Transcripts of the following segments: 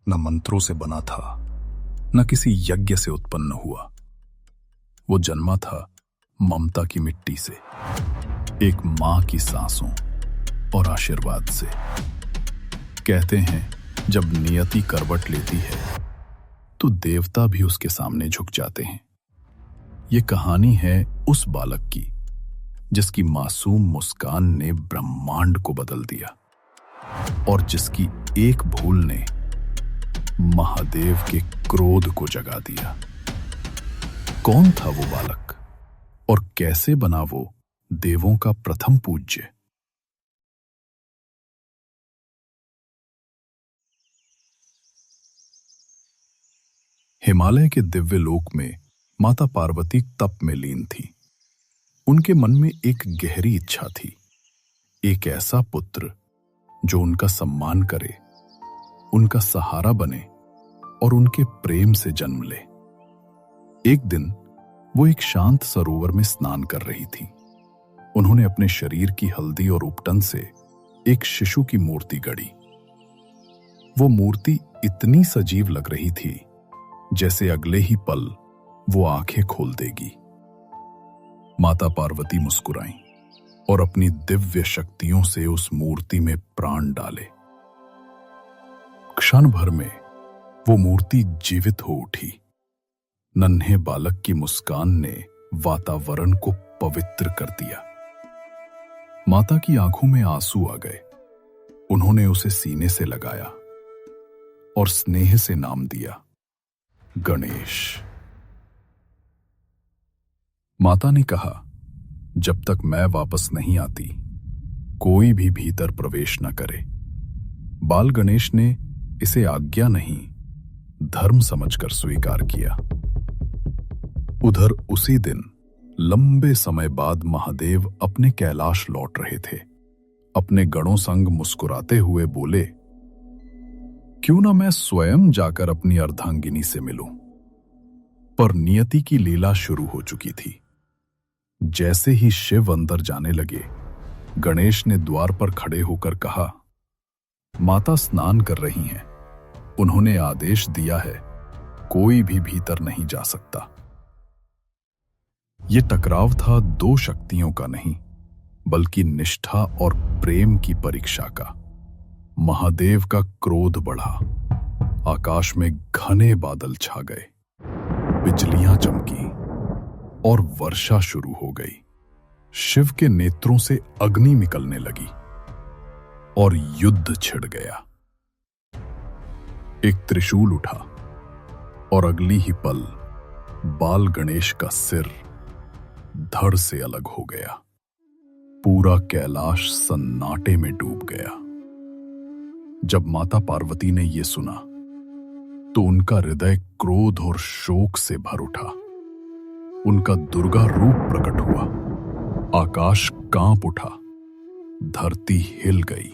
न मंत्रों से बना था, न किसी यज्ञ से उत्पन्न हुआ। वो जन्मा था ममता की मिट्टी से, एक मां की सांसों और आशीर्वाद से। कहते हैं जब नियति करवट लेती है तो देवता भी उसके सामने झुक जाते हैं। ये कहानी है उस बालक की जिसकी मासूम मुस्कान ने ब्रह्मांड को बदल दिया और जिसकी एक भूल ने महादेव के क्रोध को जगा दिया। कौन था वो बालक और कैसे बना वो देवों का प्रथम पूज्य? हिमालय के दिव्य लोक में माता पार्वती तप में लीन थी। उनके मन में एक गहरी इच्छा थी, एक ऐसा पुत्र जो उनका सम्मान करे, उनका सहारा बने और उनके प्रेम से जन्म ले। एक दिन वो एक शांत सरोवर में स्नान कर रही थी। उन्होंने अपने शरीर की हल्दी और उपटन से एक शिशु की मूर्ति गढ़ी। वो मूर्ति इतनी सजीव लग रही थी जैसे अगले ही पल वो आंखें खोल देगी। माता पार्वती मुस्कुराईं और अपनी दिव्य शक्तियों से उस मूर्ति में प्राण डाले। क्षण भर में वो मूर्ति जीवित हो उठी। नन्हे बालक की मुस्कान ने वातावरण को पवित्र कर दिया। माता की आंखों में आंसू आ गए। उन्होंने उसे सीने से लगाया और स्नेह से नाम दिया, गणेश। माता ने कहा, जब तक मैं वापस नहीं आती कोई भी भीतर प्रवेश न करे। बाल गणेश ने इसे आज्ञा नहीं, धर्म समझकर स्वीकार किया। उधर उसी दिन लंबे समय बाद महादेव अपने कैलाश लौट रहे थे। अपने गणों संग मुस्कुराते हुए बोले, क्यों ना मैं स्वयं जाकर अपनी अर्धांगिनी से मिलूं। पर नियति की लीला शुरू हो चुकी थी। जैसे ही शिव अंदर जाने लगे, गणेश ने द्वार पर खड़े होकर कहा, माता स्नान कर रही हैं। उन्होंने आदेश दिया है, कोई भी भीतर नहीं जा सकता। यह टकराव था दो शक्तियों का नहीं, बल्कि निष्ठा और प्रेम की परीक्षा का। महादेव का क्रोध बढ़ा। आकाश में घने बादल छा गए, बिजलियां चमकी और वर्षा शुरू हो गई। शिव के नेत्रों से अग्नि निकलने लगी और युद्ध छिड़ गया। एक त्रिशूल उठा और अगली ही पल बाल गणेश का सिर धड़ से अलग हो गया। पूरा कैलाश सन्नाटे में डूब गया। जब माता पार्वती ने यह सुना तो उनका हृदय क्रोध और शोक से भर उठा। उनका दुर्गा रूप प्रकट हुआ। आकाश कांप उठा, धरती हिल गई।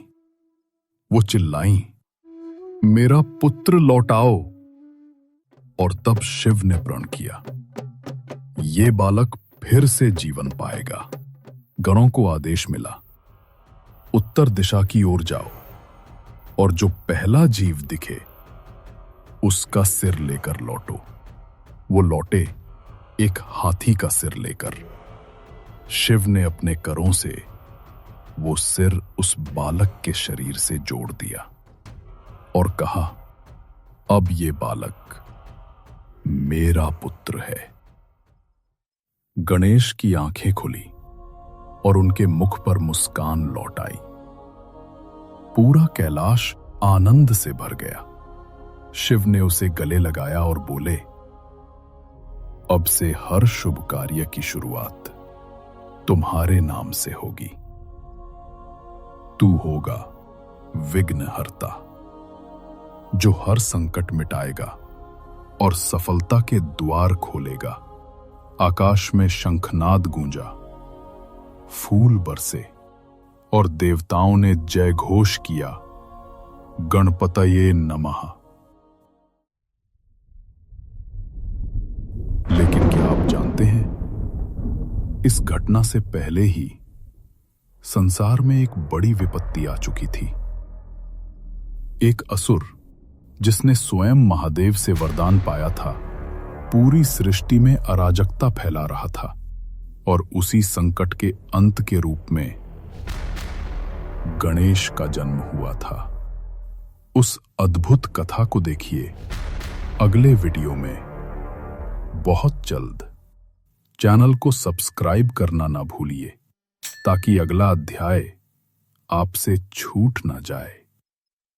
वो चिल्लाईं, मेरा पुत्र लौटाओ। और तब शिव ने प्रण किया, ये बालक फिर से जीवन पाएगा। गणों को आदेश मिला, उत्तर दिशा की ओर जाओ और जो पहला जीव दिखे उसका सिर लेकर लौटो। वो लौटे एक हाथी का सिर लेकर। शिव ने अपने करों से वो सिर उस बालक के शरीर से जोड़ दिया और कहा, अब ये बालक मेरा पुत्र है। गणेश की आंखें खुली और उनके मुख पर मुस्कान लौट आई। पूरा कैलाश आनंद से भर गया। शिव ने उसे गले लगाया और बोले, अब से हर शुभ कार्य की शुरुआत तुम्हारे नाम से होगी। तू होगा विघ्नहर्ता, जो हर संकट मिटाएगा और सफलता के द्वार खोलेगा। आकाश में शंखनाद गूंजा, फूल बरसे और देवताओं ने जय घोष किया, गणपतये नमः। लेकिन क्या आप जानते हैं, इस घटना से पहले ही संसार में एक बड़ी विपत्ति आ चुकी थी। एक असुर जिसने स्वयं महादेव से वरदान पाया था, पूरी सृष्टि में अराजकता फैला रहा था और उसी संकट के अंत के रूप में गणेश का जन्म हुआ था। उस अद्भुत कथा को देखिए अगले वीडियो में बहुत जल्द। चैनल को सब्सक्राइब करना ना भूलिए ताकि अगला अध्याय आपसे छूट ना जाए।